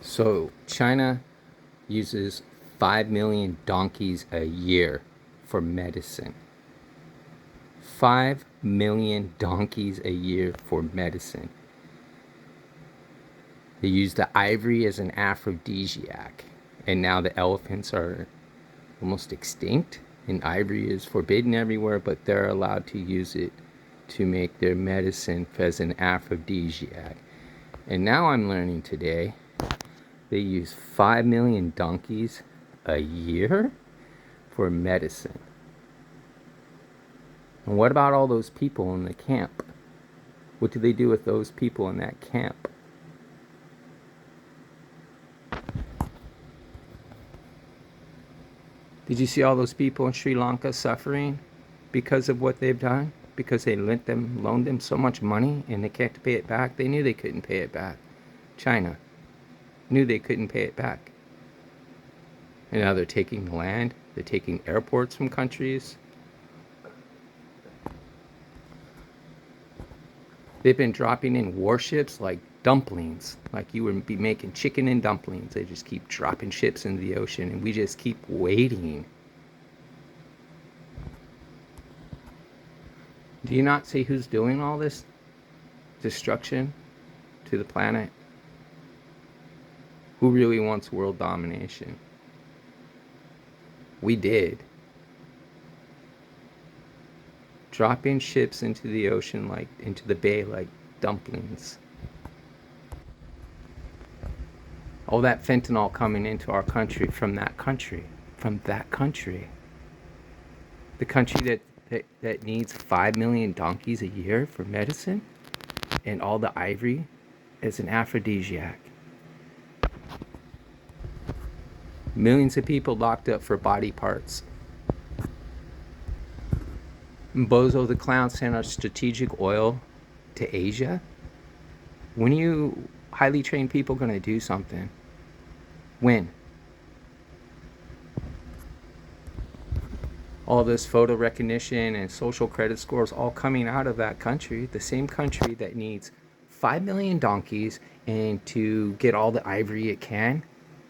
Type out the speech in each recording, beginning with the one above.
So China uses 5 million donkeys a year for medicine. 5 million donkeys a year for medicine. They use the ivory as an aphrodisiac. And now the elephants are almost extinct, and ivory is forbidden everywhere, but they're allowed to use it to make their medicine as an aphrodisiac. And now I'm learning today they use 5 million donkeys a year for medicine. And what about all those people in the camp? What do they do with those people in that camp? Did you see all those people in Sri Lanka suffering because of what they've done? Because they loaned them so much money and they can't pay it back? They knew they couldn't pay it back. China knew they couldn't pay it back. And now they're taking the land, they're taking airports from countries. They've been dropping in warships like dumplings, like you would be making chicken and dumplings. They just keep dropping ships into the ocean, and we just keep waiting. Do you not see who's doing all this destruction to the planet? Who really wants world domination? We did. Dropping ships into the ocean, like into the bay, like dumplings. All that fentanyl coming into our country from that country. The country that needs 5 million donkeys a year for medicine, and all the ivory as an aphrodisiac. Millions of people locked up for body parts. Bozo the Clown sent our strategic oil to Asia. When are you highly trained people going to do something? When? All this photo recognition and social credit scores all coming out of that country, the same country that needs 5 million donkeys and to get all the ivory it can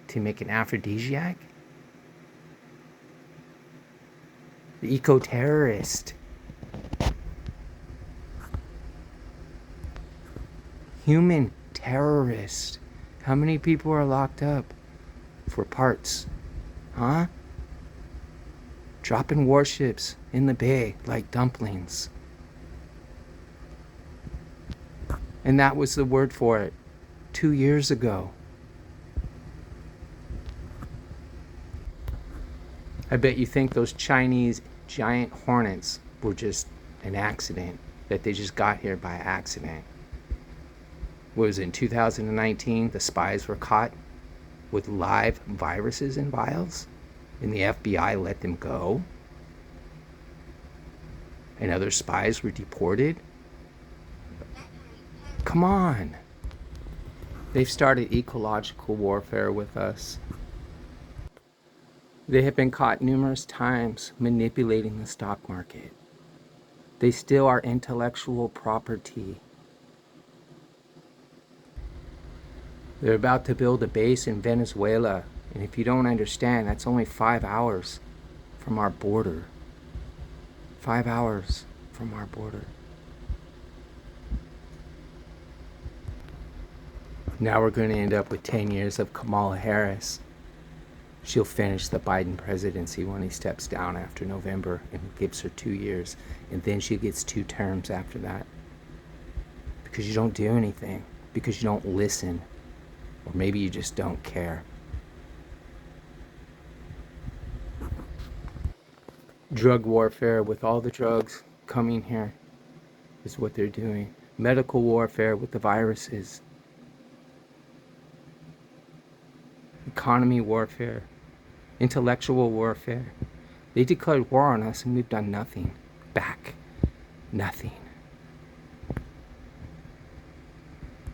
to make an aphrodisiac. The eco-terrorist. Human terrorist. How many people are locked up for parts? Huh? Dropping warships in the bay like dumplings. And that was the word for it 2 years ago. I bet you think those Chinese giant hornets were just an accident, that they just got here by accident. What was it, in 2019, the spies were caught with live viruses in vials, and the FBI let them go, and other spies were deported? Come on. They've started ecological warfare with us. They have been caught numerous times manipulating the stock market. They steal our intellectual property. They're about to build a base in Venezuela, and if you don't understand, that's only 5 hours from our border. 5 hours from our border. Now we're going to end up with 10 years of Kamala Harris. She'll finish the Biden presidency when he steps down after November, and gives her 2 years, and then she gets 2 terms after that. Because you don't do anything, because you don't listen, or maybe you just don't care. Drug warfare with all the drugs coming here is what they're doing. Medical warfare with the viruses. Economy warfare. Intellectual warfare. They declared war on us and we've done nothing back. Nothing.